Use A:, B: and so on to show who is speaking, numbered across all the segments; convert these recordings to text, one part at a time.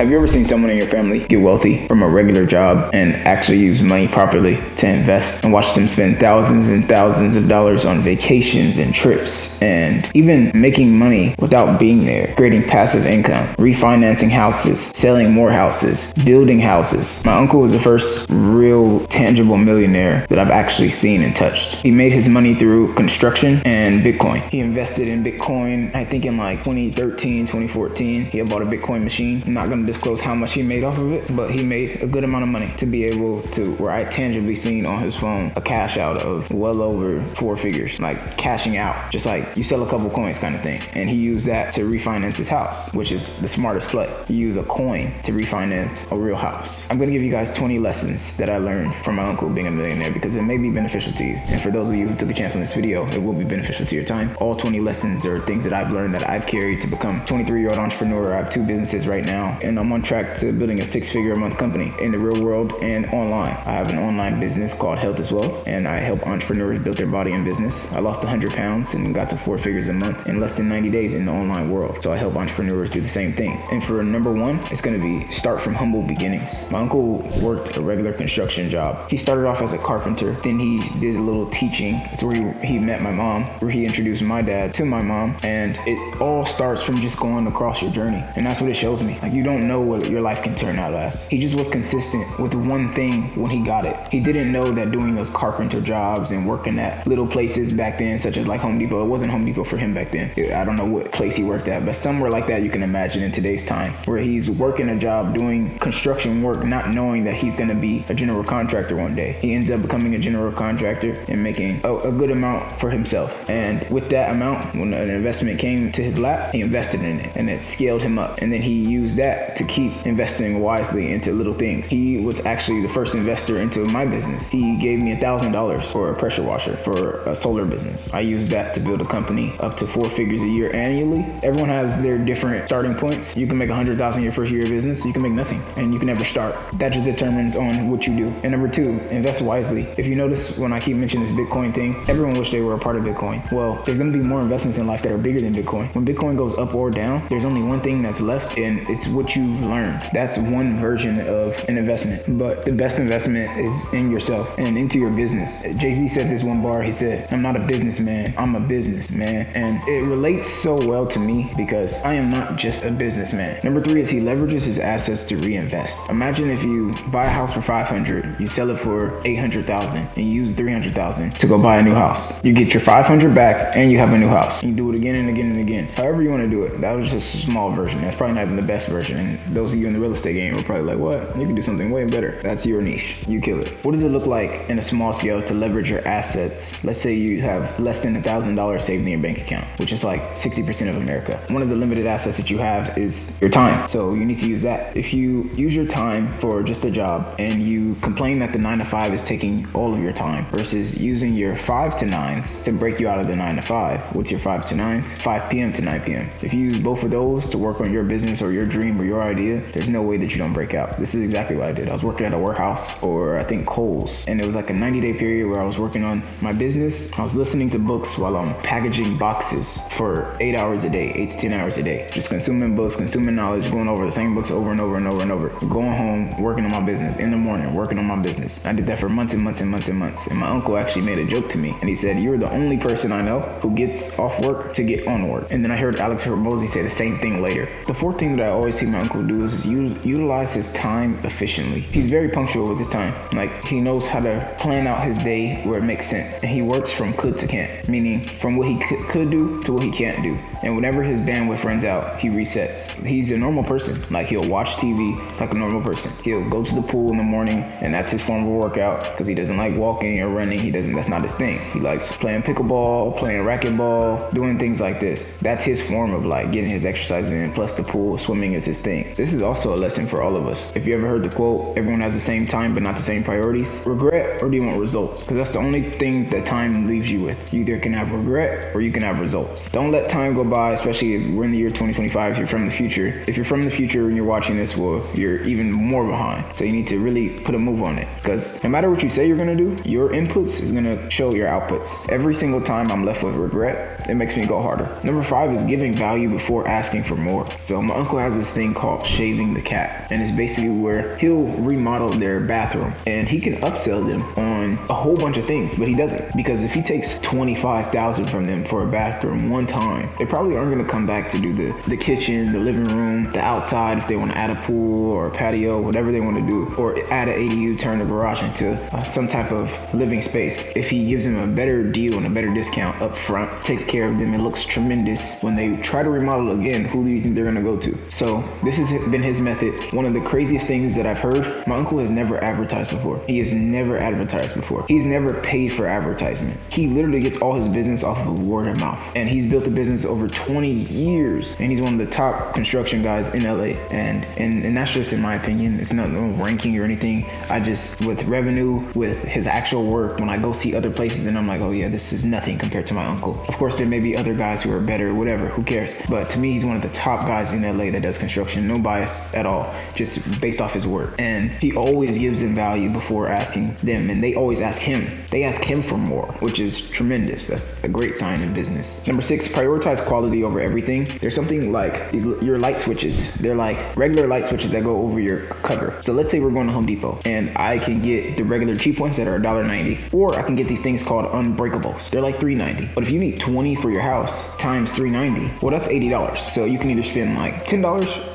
A: Have you ever seen someone in your family get wealthy from a regular job and actually use money properly to invest, and watch them spend thousands and thousands of dollars on vacations and trips, and even making money without being there, creating passive income, refinancing houses, selling more houses, building houses? My uncle was the first real tangible millionaire that I've actually seen and touched. He made his money through construction and Bitcoin. He invested in Bitcoin, I think in like 2013, 2014. He had bought a Bitcoin machine. I'm not going to disclose how much he made off of it, but he made a good amount of money to be able to, where I tangibly seen on his phone a cash out of well over 4 figures, like cashing out, just like you sell a couple coins kind of thing. And he used that to refinance his house, which is the smartest play. You use a coin to refinance a real house. I'm going to give you guys 20 lessons that I learned from my uncle being a millionaire, because it may be beneficial to you. And for those of you who took a chance on this video, it will be beneficial to your time. All 20 lessons are things that I've learned that I've carried to become a 23-year-old entrepreneur. I have 2 businesses right now, and I'm on track to building a 6-figure a month company in the real world and online. I have an online business called Health as well, and I help entrepreneurs build their body and business. I lost 100 pounds and got to 4 figures a month in less than 90 days in the online world. So I help entrepreneurs do the same thing. And for number 1, it's going to be start from humble beginnings. My uncle worked a regular construction job. He started off as a carpenter, then he did a little teaching. It's where he met my mom, where he introduced my dad to my mom, and it all starts from just going across your journey. And that's what it shows me. Like, you don't know what your life can turn out as. He just was consistent with one thing when he got it. He didn't know that doing those carpenter jobs and working at little places back then, such as like Home Depot, it wasn't Home Depot for him back then. I don't know what place he worked at, but somewhere like that you can imagine in today's time, where he's working a job doing construction work, not knowing that he's going to be a general contractor one day. He ends up becoming a general contractor and making a good amount for himself. And with that amount, when an investment came to his lap, he invested in it, and it scaled him up. And then he used that to keep investing wisely into little things. He was actually the first investor into my business. He gave me $1,000 for a pressure washer for a solar business. I used that to build a company up to 4 figures a year annually. Everyone has their different starting points. You can make $100,000 your first year of business. You can make nothing, and you can never start. That just determines on what you do. And number 2, invest wisely. If you notice, when I keep mentioning this Bitcoin thing, everyone wish they were a part of Bitcoin. Well, there's going to be more investments in life that are bigger than Bitcoin. When Bitcoin goes up or down, there's only one thing that's left, and it's what you've learned. That's one version of an investment, but the best investment is in yourself and into your business. Jay-Z said this one bar. He said, "I'm not a businessman, I'm a businessman." And it relates so well to me because I am not just a businessman. Number 3 is he leverages his assets to reinvest. Imagine if you buy a house for $500, you sell it for $800,000, and you use $300,000 to go buy a new house. You get your $500 back, and you have a new house. You do it again and again and again. However you want to do it. That was just a small version. That's probably not even the best version. And those of you in the real estate game are probably like, what? You can do something way better. That's your niche. You kill it. What does it look like in a small scale to leverage your assets? Let's say you have less than $1,000 saved in your bank account, which is like 60% of America. One of the limited assets that you have is your time. So you need to use that. If you use your time for just a job and you complain that the 9 to 5 is taking all of your time versus using your 5 to 9s to break you out of the 9 to 5, what's your 5 to 9s? 5 p.m. to 9 p.m. If you use both of those to work on your business or your dream or your idea, there's no way that you don't break out. This is exactly what I did. I was working at a warehouse, or I think Kohl's, and it was like a 90-day period where I was working on my business. I was listening to books while I'm packaging boxes for 8 hours a day, 8 to 10 hours a day. Just consuming books, consuming knowledge, going over the same books over and over and over and over. Going home, working on my business. In the morning, working on my business. I did that for months and months and months and months. And my uncle actually made a joke to me, and he said, "You're the only person I know who gets off work to get on work." And then I heard Alex Hormozy say the same thing later. The 4th thing that I always see my uncle do is utilize his time efficiently. He's very punctual with his time. Like, he knows how to plan out his day where it makes sense. And he works from could to can't, meaning from what he could do to what he can't do. And whenever his bandwidth runs out, he resets. He's a normal person. Like, he'll watch TV like a normal person. He'll go to the pool in the morning, and that's his form of workout, because he doesn't like walking or running. That's not his thing. He likes playing pickleball, playing racquetball, doing things like this. That's his form of like getting his exercise in, plus the pool, swimming is his thing. This is also a lesson for all of us. If you ever heard the quote, everyone has the same time but not the same priorities. Regret, or do you want results? Because that's the only thing that time leaves you with. You either can have regret or you can have results. Don't let time go by, especially if we're in the year 2025, if you're from the future. If you're from the future and you're watching this, well, you're even more behind. So you need to really put a move on it, because no matter what you say you're going to do, your inputs is going to show your outputs. Every single time I'm left with regret, it makes me go harder. Number 5 is giving value before asking for more. So my uncle has this thing called called shaving the cat, and it's basically where he'll remodel their bathroom and he can upsell them on a whole bunch of things, but he doesn't, because if he takes $25,000 from them for a bathroom one time, they probably aren't going to come back to do the kitchen, the living room, the outside if they want to add a pool or a patio, whatever they want to do, or add an ADU, turn the garage into some type of living space. If he gives them a better deal and a better discount up front, takes care of them, it looks tremendous. When they try to remodel again, who do you think they're going to go to? So this has been his method. One of the craziest things that I've heard, my uncle has never advertised before. He has never advertised before. He's never paid for advertisement. He literally gets all his business off of word of mouth. And he's built a business over 20 years. And he's one of the top construction guys in LA. And that's just in my opinion. It's not no ranking or anything. I just, with revenue, with his actual work, when I go see other places and I'm like, oh yeah, this is nothing compared to my uncle. Of course, there may be other guys who are better, whatever, who cares? But to me, he's one of the top guys in LA that does construction. No bias at all, just based off his work. And he always gives them value before asking them. And they always ask him. They ask him for more, which is tremendous. That's a great sign in business. Number 6, prioritize quality over everything. There's something like your light switches. They're like regular light switches that go over your cover. So let's say we're going to Home Depot and I can get the regular cheap ones that are $1.90, or I can get these things called unbreakables. They're like $3.90. But if you need 20 for your house times $3.90, well, that's $80. So you can either spend like $10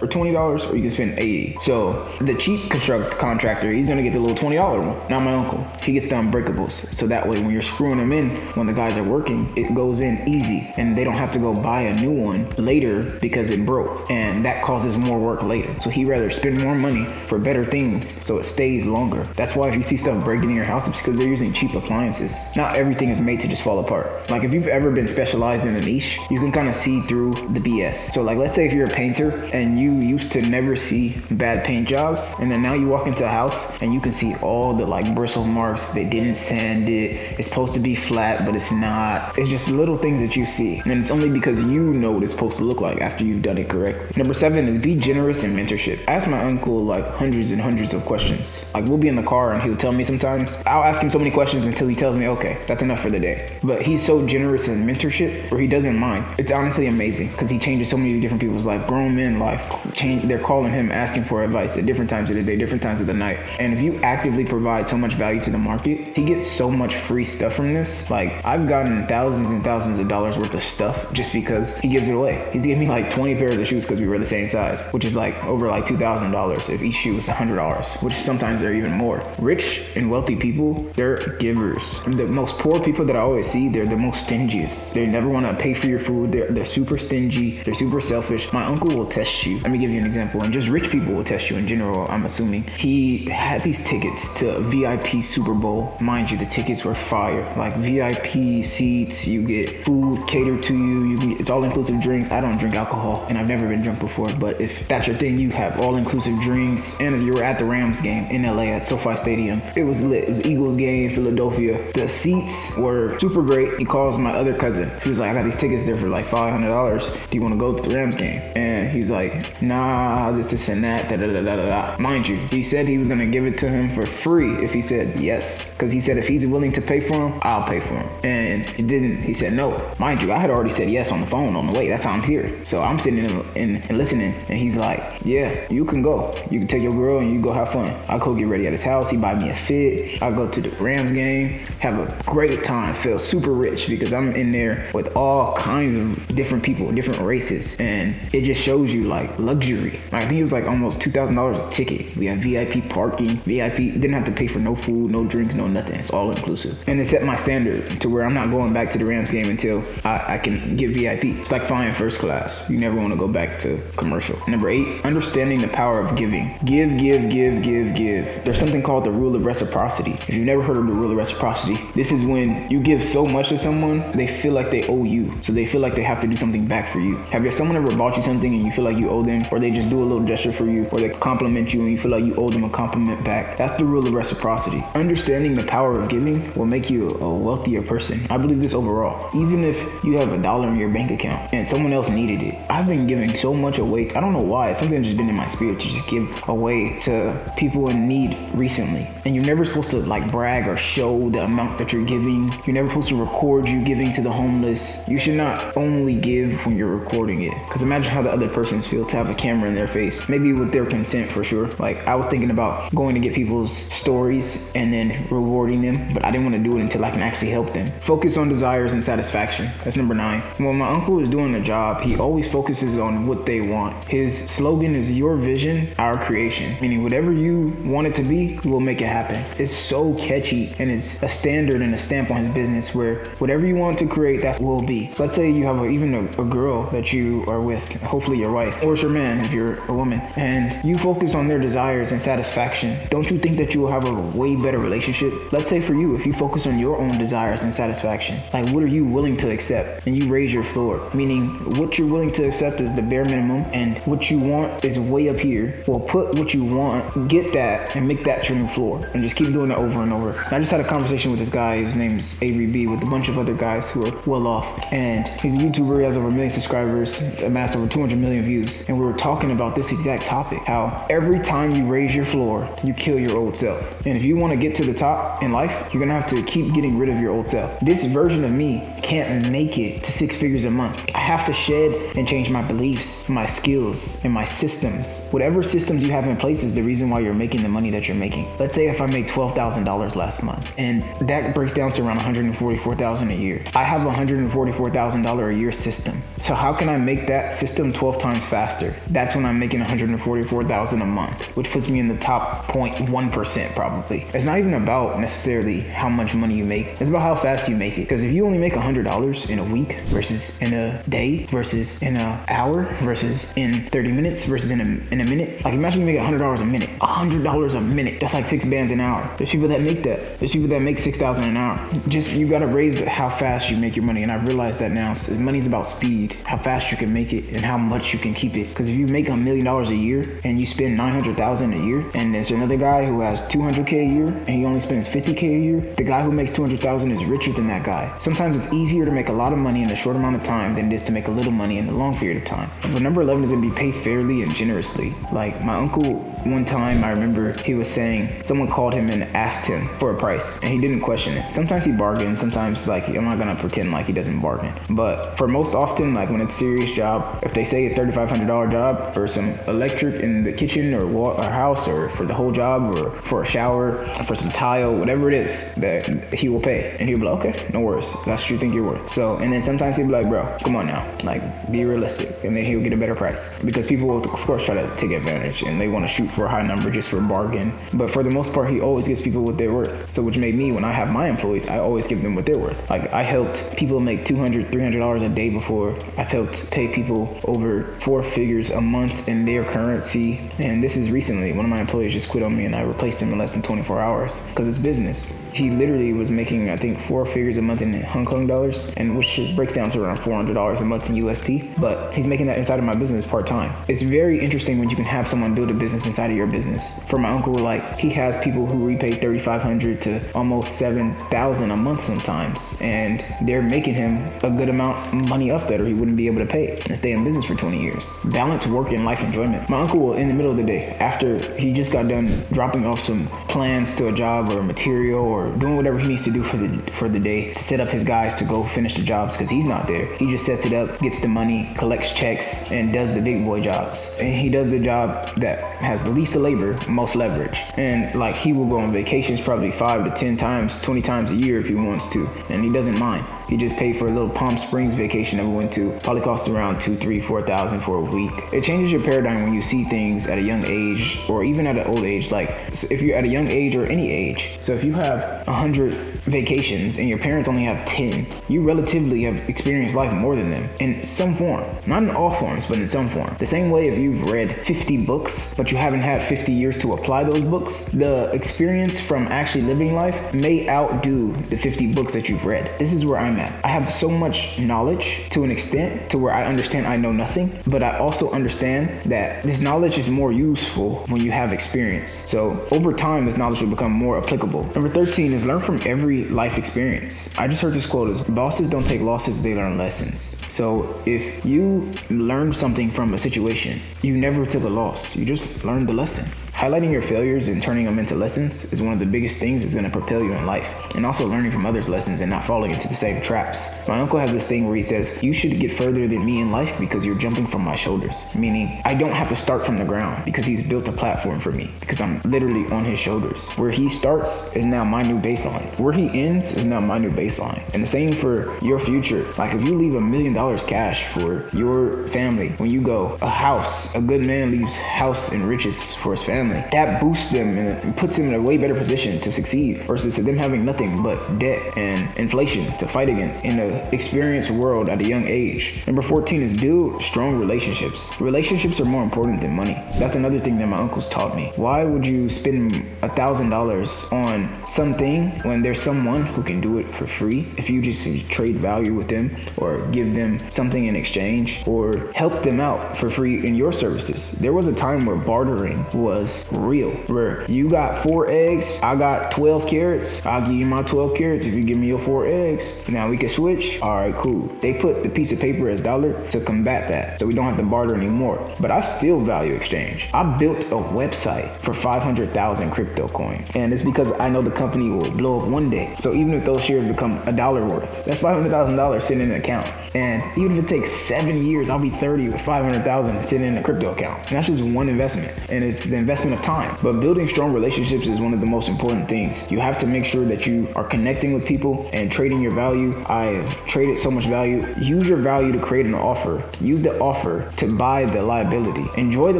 A: or $20, or you can spend $80. So the cheap contractor, he's gonna get the little $20 one. Not my uncle. He gets the unbreakables. So that way, when you're screwing them in, when the guys are working, it goes in easy, and they don't have to go buy a new one later because it broke, and that causes more work later. So he'd rather spend more money for better things so it stays longer. That's why if you see stuff breaking in your house, it's because they're using cheap appliances. Not everything is made to just fall apart. Like if you've ever been specialized in a niche, you can kind of see through the BS. So like, let's say if you're a painter and you used to never see bad paint jobs, and then now you walk into a house and you can see all the like bristle marks. They didn't sand it. It's supposed to be flat, but it's not. It's just little things that you see, and it's only because you know what it's supposed to look like after you've done it correctly. Number 7 is be generous in mentorship. I ask my uncle like hundreds and hundreds of questions. Like we'll be in the car and he'll tell me sometimes. I'll ask him so many questions until he tells me, okay, that's enough for the day. But he's so generous in mentorship where he doesn't mind. It's honestly amazing because he changes so many different people's life. Grown men life change. They're calling him asking for advice at different times of the day, different times of the night. And if you actively provide so much value to the market, he gets so much free stuff from this. Like I've gotten thousands and thousands of dollars worth of stuff just because he gives it away. He's giving me like 20 pairs of shoes because we were the same size, which is like over like $2,000 if each shoe was $100, which sometimes they're even more. Rich and wealthy people, they're givers. The most poor people that I always see, they're the most stingiest. They never want to pay for your food. They're super stingy. They're super selfish. My uncle will test you. Let me give you an example. And just rich people will test you in general, I'm assuming. He had these tickets to VIP Super Bowl. Mind you, the tickets were fire. Like VIP seats, you get food catered to you. It's all inclusive drinks. I don't drink alcohol and I've never been drunk before, but if that's your thing, you have all inclusive drinks. And you were at the Rams game in LA at SoFi Stadium. It was lit. It was Eagles game, Philadelphia. The seats were super great. He calls my other cousin. He was like, I got these tickets there for like $500. Do you want to go to the Rams game? And he's like, nah, this and that, da da da da da. Mind you, he said he was gonna give it to him for free if he said yes. Because he said if he's willing to pay for him, I'll pay for him. And he didn't. He said no. Mind you, I had already said yes on the phone on the way. That's how I'm here. So I'm sitting and listening. And he's like, yeah, you can go. You can take your girl and you go have fun. I'll go get ready at his house. He buy me a fit. I'll go to the Rams game, have a great time, feel super rich because I'm in there with all kinds of different people, different races. And it just shows you like luxury. I think it was like almost $2,000 a ticket. We had VIP parking, VIP, didn't have to pay for no food, no drinks, no nothing. It's all inclusive. And it set my standard to where I'm not going back to the Rams game until I can get VIP. It's like flying first class. You never want to go back to commercial. Number 8, understanding the power of giving. Give. There's something called the rule of reciprocity. If you've never heard of the rule of reciprocity, this is when you give so much to someone, they feel like they owe you. So they feel like they have to do something back for you. Have someone ever bought you something and you feel like you owe them, or they just do a little gesture for you, or they compliment you and you feel like you owe them a compliment back? That's the rule of reciprocity. Understanding the power of giving will make you a wealthier person. I believe this overall. Even if you have $1 in your bank account and someone else needed it, I've been giving so much away. I don't know why. It's something that's just been in my spirit to just give away to people in need recently. And you're never supposed to like brag or show the amount that you're giving. You're never supposed to record you giving to the homeless. You should not only give when you're recording it, because imagine how the other persons feel to have a camera camera in their face, maybe with their consent for sure. Like I was thinking about going to get people's stories and then rewarding them, but I didn't want to do it until I can actually help them. Focus on desires and satisfaction. That's number 9. When my uncle is doing a job, he always focuses on what they want. His slogan is your vision, our creation, meaning whatever you want it to be, we'll make it happen. It's so catchy, and it's a standard and a stamp on his business where whatever you want to create, that's what will be. So let's say you have even a girl that you are with, hopefully your wife, or it's your man if you're a woman, and you focus on their desires and satisfaction. Don't you think that you will have a way better relationship? Let's say for you, if you focus on your own desires and satisfaction, like what are you willing to accept, and you raise your floor, meaning what you're willing to accept is the bare minimum, and what you want is way up here. Well, put what you want, get that, and make that your new floor, and just keep doing that over and over. And I just had a conversation with this guy whose name's A.B. with a bunch of other guys who are well off, and he's a YouTuber. He has over 1 million subscribers, amassed over 200 million views, and we were talking about this exact topic, how every time you raise your floor, you kill your old self. And if you want to get to the top in life, you're gonna have to keep getting rid of your old self. This version of me can't make it to 6 figures a month. I have to shed and change my beliefs, my skills, and my systems. Whatever systems you have in place is the reason why you're making the money that you're making. Let's say if I made $12,000 last month, and that breaks down to around $144,000 a year. I have $144,000 a year system. So how can I make that system 12 times faster? That's when I'm making $144,000 a month, which puts me in the top 0.1% probably. It's not even about necessarily how much money you make. It's about how fast you make it. Because if you only make $100 in a week versus in a day versus in an hour versus in 30 minutes versus in a minute, like imagine you make $100 a minute. $100 a minute. That's like 6 bands an hour. There's people that make that. There's people that make $6,000 an hour. Just you gotta raise how fast you make your money, and I realized that now. So money's about speed, how fast you can make it, and how much you can keep it. Because if you make $1 million a year and you spend $900,000 a year, and there's another guy who has $200K a year and he only spends $50K a year, the guy who makes $200,000 is richer than that guy. Sometimes it's easier to make a lot of money in a short amount of time than it is to make a little money in a long period of time. But number 11 is gonna be pay fairly and generously. Like my uncle, one time I remember he was saying someone called him and asked him for a price, and he didn't question it. Sometimes he bargains, sometimes like I'm not gonna pretend like he doesn't bargain. But for most often, like when it's a serious job, if they say a $3,500 job for some electric in the kitchen or house, or for the whole job, or for a shower, for some tile, whatever it is that he will pay, and he'll be like, okay, no worries, that's what you think you're worth. So, and then sometimes he'll be like, bro, come on now, like be realistic, and then he'll get a better price, because people will of course try to take advantage and they want to shoot for a high number just for a bargain. But for the most part, he always gives people what they're worth. So which made me, when I have my employees, I always give them what they're worth. Like I helped people make $200, $300 a day before. I've helped pay people over 4 figures a month in their currency. And this is recently, one of my employees just quit on me and I replaced him in less than 24 hours because it's business. He literally was making, I think, 4 figures a month in Hong Kong dollars, and which just breaks down to around $400 a month in USD. But he's making that inside of my business part-time. It's very interesting when you can have someone build a business inside of your business. For my uncle, like he has people who repay $3,500 to almost $7,000 a month sometimes, and they're making him a good amount of money off that, or he wouldn't be able to pay it and stay in business for 20 years. Balance work and life enjoyment. My uncle will, in the middle of the day, after he just got done dropping off some plans to a job or material or doing whatever he needs to do for the day to set up his guys to go finish the jobs, because he's not there. He just sets it up, gets the money, collects checks, and does the big boy jobs. And he does the job that has the least of labor, most leverage. And like he will go on vacations probably 5 to 10 times, 20 times a year if he wants to, and he doesn't mind. He just paid for a little Palm Springs vacation that we went to. Probably cost around $2,000, $3,000, $4,000 for a week. It changes your paradigm when you see things at a young age, or even at an old age. Like if you're at a young age or any age. So if you have 100 vacations and your parents only have 10, you relatively have experienced life more than them in some form. Not in all forms, but in some form. The same way if you've read 50 books, but you haven't had 50 years to apply those books, the experience from actually living life may outdo the 50 books that you've read. This is where I'm at. I have so much knowledge to an extent to where I understand I know nothing, but I also understand that this knowledge is more useful when you have experience. So over time, this knowledge will become more applicable. Number 13 is learn from every life experience. I just heard this quote is, bosses don't take losses, they learn lessons. So if you learn something from a situation, you never took a loss, you just learned the lesson. Highlighting your failures and turning them into lessons is one of the biggest things that's going to propel you in life. And also learning from others' lessons and not falling into the same traps. My uncle has this thing where he says, you should get further than me in life because you're jumping from my shoulders. Meaning, I don't have to start from the ground because he's built a platform for me because I'm literally on his shoulders. Where he starts is now my new baseline. Where he ends is now my new baseline. And the same for your future. Like if you leave $1 million cash for your family, when you go, a house, a good man leaves house and riches for his family. That boosts them and puts them in a way better position to succeed versus them having nothing but debt and inflation to fight against in an experienced world at a young age. Number 14 is build strong relationships. Relationships are more important than money. That's another thing that my uncles taught me. Why would you spend $1,000 on something when there's someone who can do it for free? If you just trade value with them or give them something in exchange or help them out for free in your services. There was a time where bartering was real, where you got 4 eggs, I got 12 carrots, I'll give you my 12 carrots if you give me your 4 eggs. Now we can switch. All right, cool. They put the piece of paper as dollar to combat that, so we don't have to barter anymore. But I still value exchange. I built a website for 500,000 crypto coins, and it's because I know the company will blow up one day. So even if those shares become $1 worth, that's $500,000 sitting in an account. And even if it takes 7 years, I'll be 30 with 500,000 sitting in a crypto account. And that's just one investment, and it's the investment of time. But building strong relationships is one of the most important things. You have to make sure that you are connecting with people and trading your value. I have traded so much value. Use your value to create an offer. Use the offer to buy the liability. Enjoy the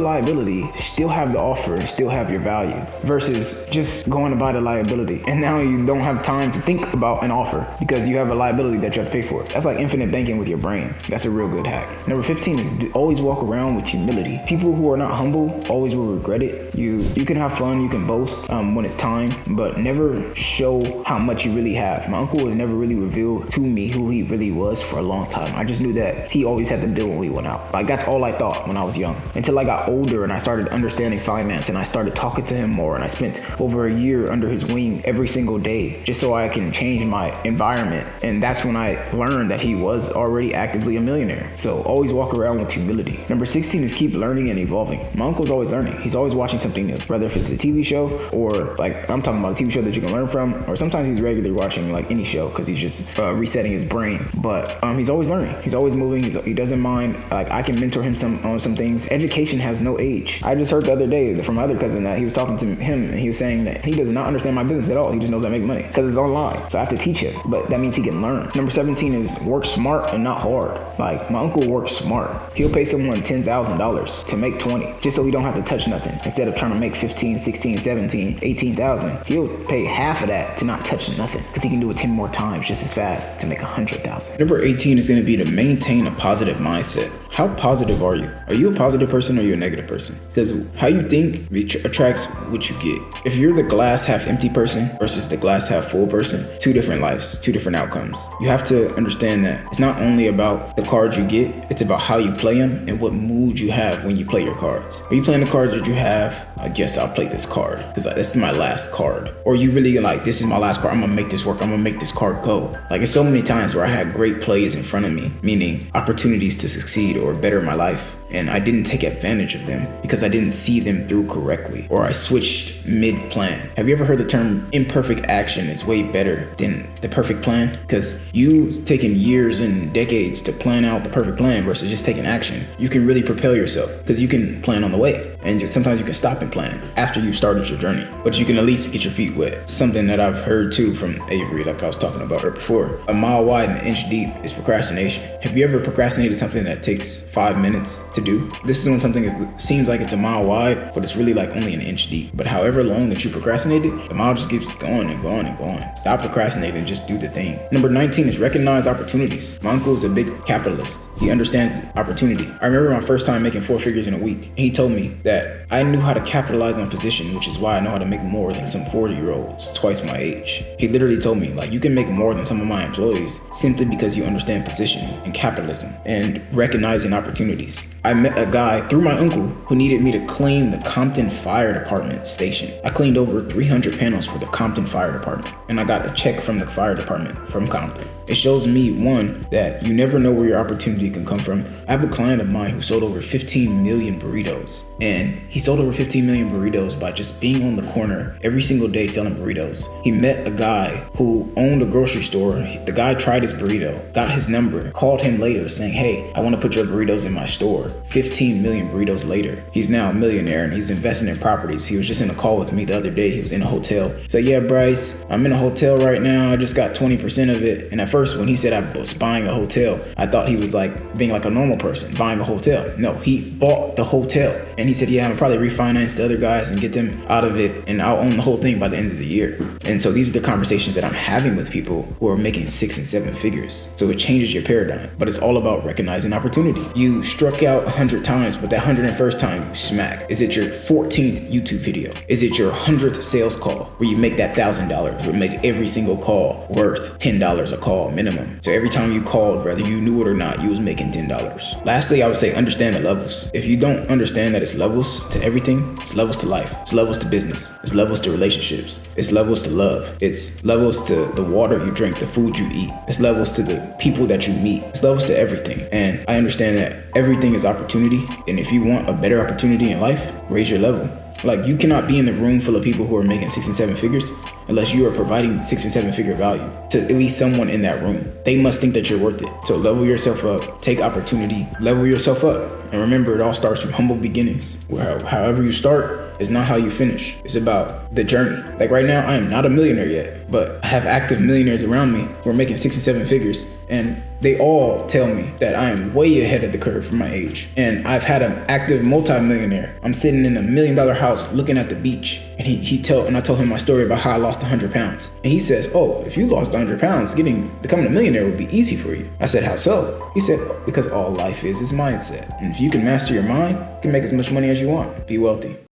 A: liability, still have the offer, and still have your value, versus just going to buy the liability. And now you don't have time to think about an offer because you have a liability that you have to pay for. That's like infinite banking with your brain. That's a real good hack. Number 15 is always walk around with humility. People who are not humble always will regret it. You can have fun, you can boast when it's time, but never show how much you really have. My uncle was never really revealed to me who he really was for a long time. I just knew that he always had the deal when we went out. Like that's all I thought when I was young. Until I got older and I started understanding finance and I started talking to him more, and I spent over a year under his wing every single day just so I can change my environment. And that's when I learned that he was already actively a millionaire. So always walk around with humility. Number 16 is keep learning and evolving. My uncle's always learning. He's always watching something new, whether if it's a TV show or like I'm talking about a TV show that you can learn from, or sometimes he's regularly watching like any show because he's just resetting his brain. But he's always learning. He's always moving. He doesn't mind. Like I can mentor him on some things. Education has no age. I just heard the other day from my other cousin that he was talking to him and he was saying that he does not understand my business at all. He just knows I make money because it's online. So I have to teach him, but that means he can learn. Number 17 is work smart and not hard. Like my uncle works smart. He'll pay someone $10,000 to make 20 just so he don't have to touch nothing. Instead of trying to make 15, 16, 17, 18,000, he'll pay half of that to not touch nothing because he can do it 10 more times just as fast to make 100,000. Number 18 is going to be to maintain a positive mindset. How positive are you? Are you a positive person or are you a negative person? Because how you think attracts what you get. If you're the glass half empty person versus the glass half full person, 2 different lives, 2 different outcomes. You have to understand that it's not only about the cards you get, it's about how you play them and what mood you have when you play your cards. Are you playing the cards that you have? I guess I'll play this card because this is my last card. Or you really like, this is my last card, I'm gonna make this work, I'm gonna make this card go. Like it's so many times where I had great plays in front of me, meaning opportunities to succeed or better my life, and I didn't take advantage of them because I didn't see them through correctly, or I switched mid-plan. Have you ever heard the term imperfect action is way better than the perfect plan? Because you taking years and decades to plan out the perfect plan versus just taking action, you can really propel yourself because you can plan on the way, and sometimes you can stop and plan after you started your journey, but you can at least get your feet wet. Something that I've heard too from Avery, like I was talking about her before, a mile wide and an inch deep is procrastination. Have you ever procrastinated something that takes 5 minutes to do? This is when something seems like it's a mile wide, but it's really like only an inch deep. But however long that you procrastinated, the mile just keeps going and going and going. Stop procrastinating and just do the thing. Number 19 is recognize opportunities. My uncle is a big capitalist. He understands the opportunity. I remember my first time making 4 figures in a week. He told me that I knew how to capitalize on position, which is why I know how to make more than some 40-year-olds twice my age. He literally told me, like, you can make more than some of my employees simply because you understand position and capitalism and recognizing opportunities. I met a guy through my uncle who needed me to clean the Compton Fire Department station. I cleaned over 300 panels for the Compton Fire Department, and I got a check from the fire department from Compton. It shows me, one, that you never know where your opportunity can come from. I have a client of mine who sold over 15 million burritos, and and he sold over 15 million burritos by just being on the corner every single day selling burritos. He met a guy who owned a grocery store. The guy tried his burrito, got his number, called him later saying, hey, I want to put your burritos in my store. 15 million burritos later, he's now a millionaire and he's investing in properties. He was just in a call with me the other day. He was in a hotel. He's like, yeah, Bryce, I'm in a hotel right now. I just got 20% of it. And at first when he said I was buying a hotel, I thought he was like being like a normal person buying a hotel. No, he bought the hotel. And he said, yeah, I'm probably refinance the other guys and get them out of it, and I'll own the whole thing by the end of the year. And so these are the conversations that I'm having with people who are making 6 and 7 figures. So it changes your paradigm, but it's all about recognizing opportunity. You struck out 100 times, but that 101st time you smack. Is it your 14th YouTube video? Is it your 100th sales call where you make that $1,000, where you make every single call worth $10 a call minimum? So every time you called, whether you knew it or not, you was making $10. Lastly, I would say understand the levels. If you don't understand that it's levels to everything, it's levels to life, it's levels to business, it's levels to relationships, it's levels to love, it's levels to the water you drink, the food you eat, it's levels to the people that you meet, it's levels to everything. And I understand that everything is opportunity, and if you want a better opportunity in life, raise your level. Like, you cannot be in the room full of people who are making 6 and 7 figures unless you are providing 6 and 7 figure value to at least someone in that room. They must think that you're worth it. So level yourself up, take opportunity, level yourself up. And remember, it all starts from humble beginnings. Where however you start is not how you finish. It's about the journey. Like right now, I am not a millionaire yet, but I have active millionaires around me who are making 6 and 7 figures. And they all tell me that I am way ahead of the curve for my age. And I've had an active multi-millionaire. I'm sitting in $1 million house looking at the beach. And I told him my story about how I lost 100 pounds. And he says, oh, if you lost 100 pounds, becoming a millionaire would be easy for you. I said, how so? He said, because all life is mindset. And if you can master your mind, you can make as much money as you want. Be wealthy.